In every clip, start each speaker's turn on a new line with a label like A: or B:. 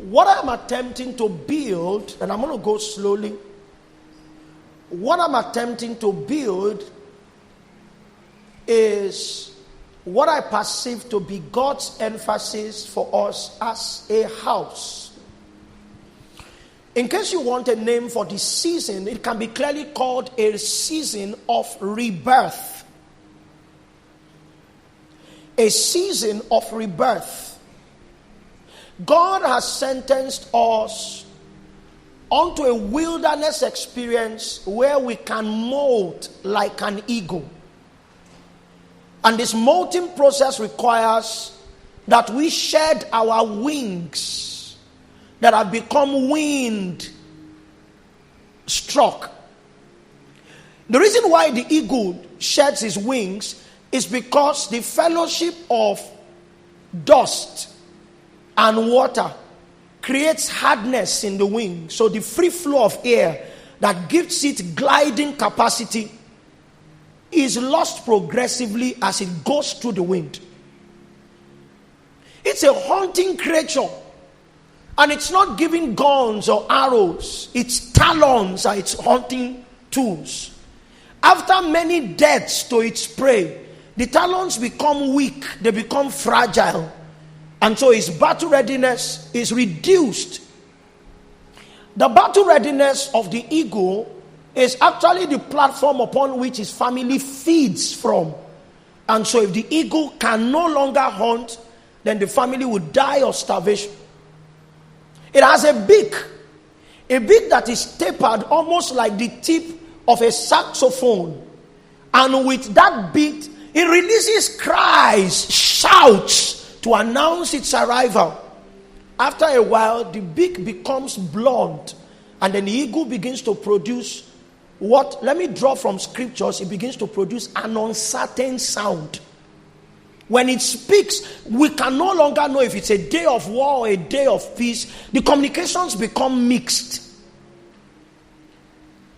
A: what I'm attempting to build, and I'm going to go slowly, what I'm attempting to build is what I perceive to be God's emphasis for us as a house. In case you want a name for this season, it can be clearly called a season of rebirth. A season of rebirth. God has sentenced us onto a wilderness experience where we can molt like an eagle. And this molting process requires that we shed our wings that have become wind struck. The reason why the eagle sheds his wings is because the fellowship of dust and water creates hardness in the wing. So the free flow of air that gives it gliding capacity is lost progressively as it goes through the wind. It's a hunting creature, and it's not giving guns or arrows. Its talons are its hunting tools. After many deaths to its prey, the talons become weak, they become fragile, and so its battle readiness is reduced. The battle readiness of the eagle is actually the platform upon which his family feeds from. And so if the eagle can no longer hunt, then the family would die of starvation. It has a beak that is tapered almost like the tip of a saxophone. And with that beak, it releases cries, shouts to announce its arrival. After a while, the beak becomes blunt, and then the eagle begins to produce what, let me draw from scriptures, it begins to produce an uncertain sound. When it speaks, we can no longer know if it's a day of war or a day of peace. The communications become mixed.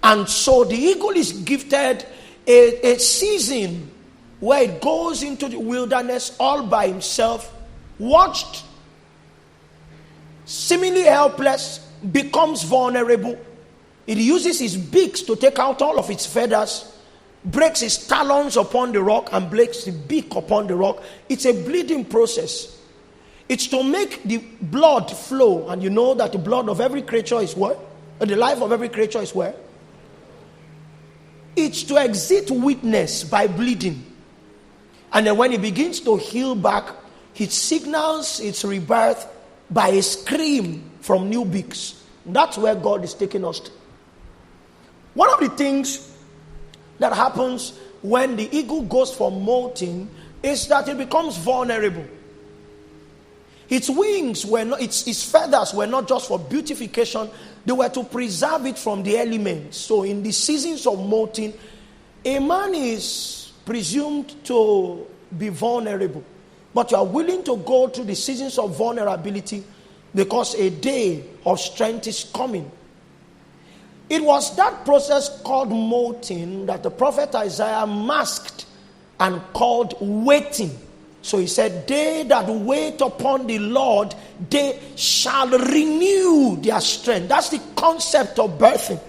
A: And so the eagle is gifted a season where it goes into the wilderness all by himself, watched, seemingly helpless, becomes vulnerable. It uses his beaks to take out all of its feathers, breaks his talons upon the rock, and breaks the beak upon the rock. It's a bleeding process. It's to make the blood flow. And you know that the blood of every creature is what? The life of every creature is where? It's to exit witness by bleeding. And then when it begins to heal back, it signals its rebirth by a scream from new beaks. That's where God is taking us to. One of the things that happens when the eagle goes for molting is that it becomes vulnerable. Its wings were not, its feathers were not just for beautification, they were to preserve it from the elements. So in the seasons of molting, a man is presumed to be vulnerable. But you are willing to go through the seasons of vulnerability because a day of strength is coming. It was that process called molting that the prophet Isaiah masked and called waiting. So he said, they that wait upon the Lord, they shall renew their strength. That's the concept of birthing.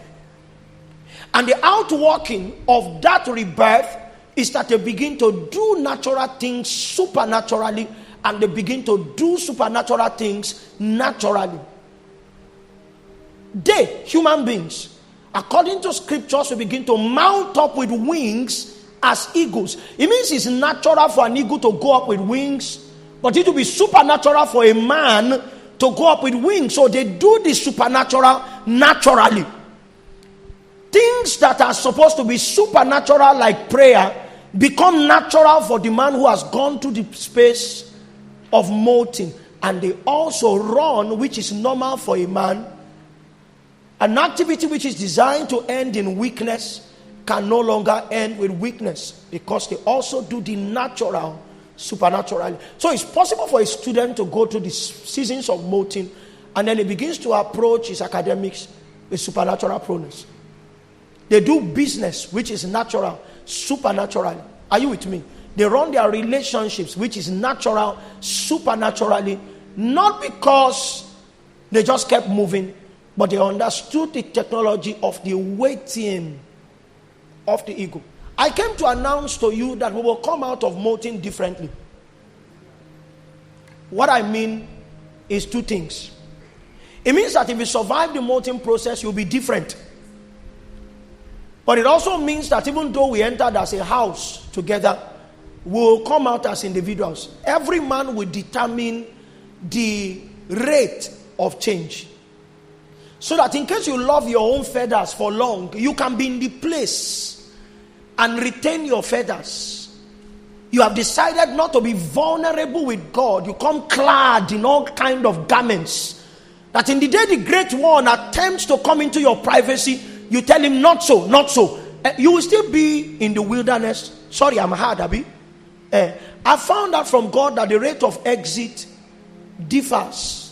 A: And the outworking of that rebirth is that they begin to do natural things supernaturally, and they begin to do supernatural things naturally. They, human beings, according to scriptures, we begin to mount up with wings as eagles. It means it's natural for an eagle to go up with wings, but it will be supernatural for a man to go up with wings. So they do the supernatural naturally. Things that are supposed to be supernatural, like prayer, become natural for the man who has gone to the space of molting. And they also run, which is normal for a man. An activity which is designed to end in weakness can no longer end with weakness, because they also do the natural supernaturally. So it's possible for a student to go through the seasons of molting, and then he begins to approach his academics with supernatural proneness. They do business, which is natural, supernaturally. Are you with me? They run their relationships, which is natural, supernaturally, not because They just kept moving, but they understood the technology of the waiting of the eagle. I came to announce to you that we will come out of molting differently. What I mean is two things. It means that if you survive the molting process, you'll be different. But it also means that even though we entered as a house together, we'll come out as individuals. Every man will determine the rate of change. So that in case you love your own feathers for long, you can be in the place and retain your feathers. You have decided not to be vulnerable with God. You come clad in all kind of garments. That in the day the great one attempts to come into your privacy, you tell him not so, not so. You will still be in the wilderness. Sorry, I'm hard, Abi. I found out from God that the rate of exit differs.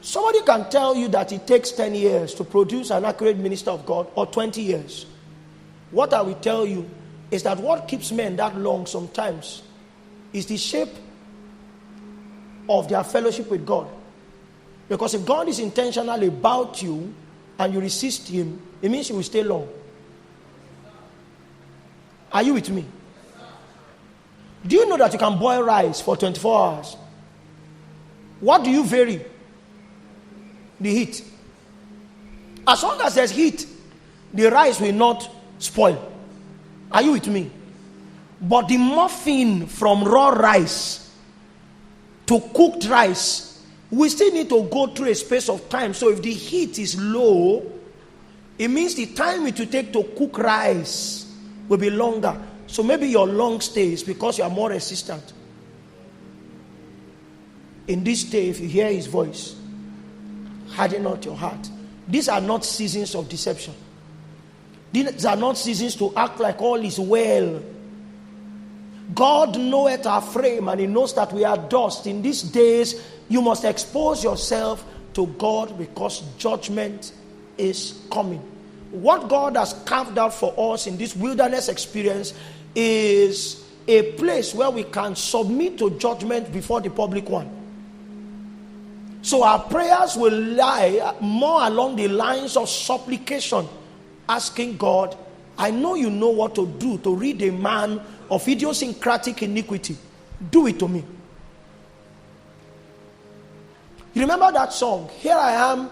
A: Somebody can tell you that it takes 10 years to produce an accurate minister of God, or 20 years. What I will tell you is that what keeps men that long sometimes is the shape of their fellowship with God. Because if God is intentional about you and you resist him, it means you will stay long. Are you with me? Do you know that you can boil rice for 24 hours? What do you vary? The heat. As long as there's heat, the rice will not spoil. Are you with me? But the muffin from raw rice to cooked rice, we still need to go through a space of time. So if the heat is low, it means the time it will take to cook rice will be longer. So maybe your long stay is because you are more resistant. In this day, if you hear his voice, harden not your heart. These are not seasons of deception. These are not seasons to act like all is well. God knoweth our frame, and he knows that we are dust. In these days, you must expose yourself to God, because judgment is coming. What God has carved out for us in this wilderness experience is a place where we can submit to judgment before the public one. So our prayers will lie more along the lines of supplication, asking God, I know you know what to do to rid a man of idiosyncratic iniquity. Do it to me. You remember that song? Here I am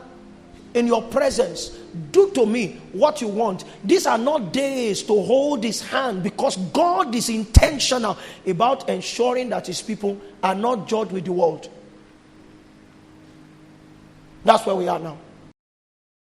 A: in your presence. Do to me what you want. These are not days to hold his hand, because God is intentional about ensuring that his people are not judged with the world. That's where we are now.